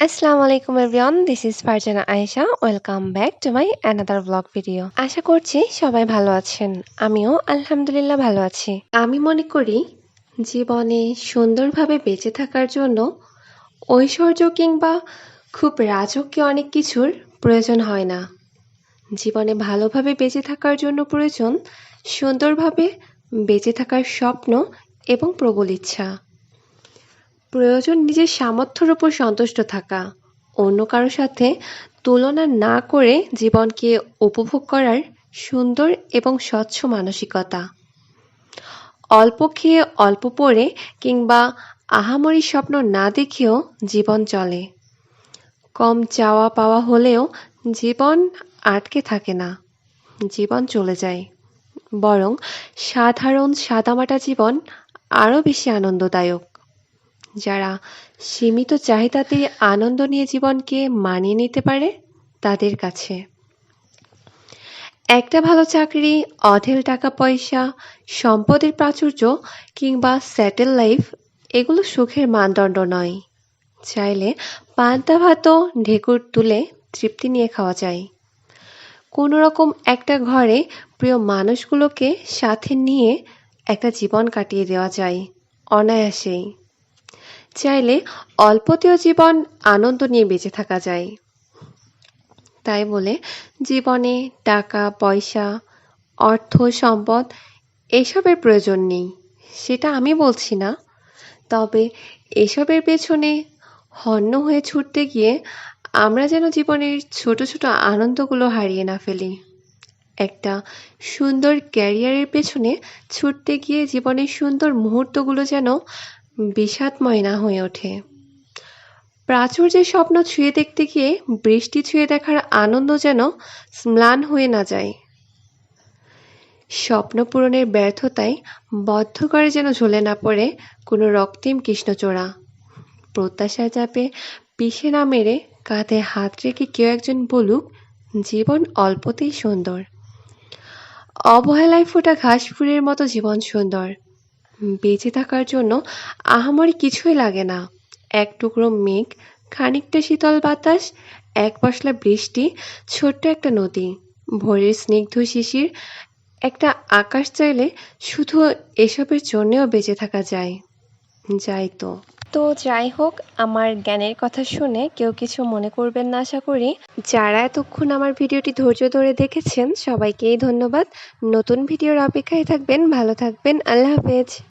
আসসালামু আলাইকুম everyone, this is Farzana Ayesha. Welcome back to my another blog video. আশা করছি সবাই ভালো আছেন। আমিও আলহামদুলিল্লাহ ভালো আছি। আমি মনে করি জীবনে সুন্দরভাবে বেঁচে থাকার জন্য ঐশ্বর্য কিংবা খুব রাজকীয় অনেক কিছুর প্রয়োজন হয় না। জীবনে ভালোভাবে বেঁচে থাকার জন্য প্রয়োজন সুন্দরভাবে বেঁচে থাকার স্বপ্ন এবং প্রবল ইচ্ছা। প্রয়োজন নিজের সামর্থ্যের উপর সন্তুষ্ট থাকা, অন্য কারো সাথে তুলনা না করে জীবনকে উপভোগ করার সুন্দর এবং স্বচ্ছ মানসিকতা। অল্প খেয়ে অল্প পড়ে কিংবা আহামরি স্বপ্ন না দেখেও জীবন চলে। কম চাওয়া পাওয়া হলেও জীবন আটকে থাকে না, জীবন চলে যায়। বরং সাধারণ সাদামাটা জীবন আরও বেশি আনন্দদায়ক। যারা সীমিত চাহিদাতে আনন্দ নিয়ে জীবনকে মানিয়ে নিতে পারে তাদের কাছে একটা ভালো চাকরি, অঢেল টাকা পয়সা, সম্পদের প্রাচুর্য কিংবা স্যাটেল লাইফ এগুলো সুখের মানদণ্ড নয়। চাইলে পান্তা ভাতও ঢেকুর তুলে তৃপ্তি নিয়ে খাওয়া যায়। কোনো রকম একটা ঘরে প্রিয় মানুষগুলোকে সাথে নিয়ে একটা জীবন কাটিয়ে দেওয়া যায় অনায়াসেই। চাইলে অল্পতেও জীবন আনন্দ নিয়ে বেঁচে থাকা যায়। তাই বলে জীবনে টাকা পয়সা, অর্থ সম্পদ এসবের প্রয়োজন নেই সেটা আমি বলছি না। তবে এসবের পেছনে হন্য হয়ে ছুটতে গিয়ে আমরা যেন জীবনের ছোট ছোট আনন্দগুলো হারিয়ে না ফেলি। একটা সুন্দর ক্যারিয়ারের পেছনে ছুটতে গিয়ে জীবনের সুন্দর মুহূর্তগুলো যেন বিষাদময় না হয়ে ওঠে। প্রাচুর্যের স্বপ্ন ছুঁয়ে দেখতে গিয়ে বৃষ্টি ছুঁয়ে দেখার আনন্দ যেন ম্লান হয়ে না যায়। স্বপ্ন পূরণের ব্যর্থতায় বদ্ধ করে যেন ঝুলে না পড়ে কোনো রক্তিম কৃষ্ণচূড়া। প্রত্যাশার চাপে পিষে না মেরে কাঁধে হাত রেখে কেউ একজন বলুক, জীবন অল্পতেই সুন্দর। অবহেলায় ফোটা ঘাস ফুলের মতো জীবন সুন্দর। বেঁচে থাকার জন্য আহামরি কিছুই লাগে না। এক টুকরো মেঘ, খানিকটা শীতল বাতাস, এক পশলা বৃষ্টি, ছোট্ট একটা নদী, ভোরের স্নিগ্ধ শিশির, একটা আকাশ চাইলে শুধু এসবের জন্যেও বেঁচে থাকা যায়। যাই তো। যাই হোক, আমার জ্ঞানের কথা শুনে কেউ কিছু মনে করবেন না আশা করি। যারা এতক্ষণ আমার ভিডিওটি ধৈর্য ধরে দেখেছেন সবাইকেই ধন্যবাদ। নতুন ভিডিওর অপেক্ষায় থাকবেন। ভালো থাকবেন। আল্লাহ হাফেজ।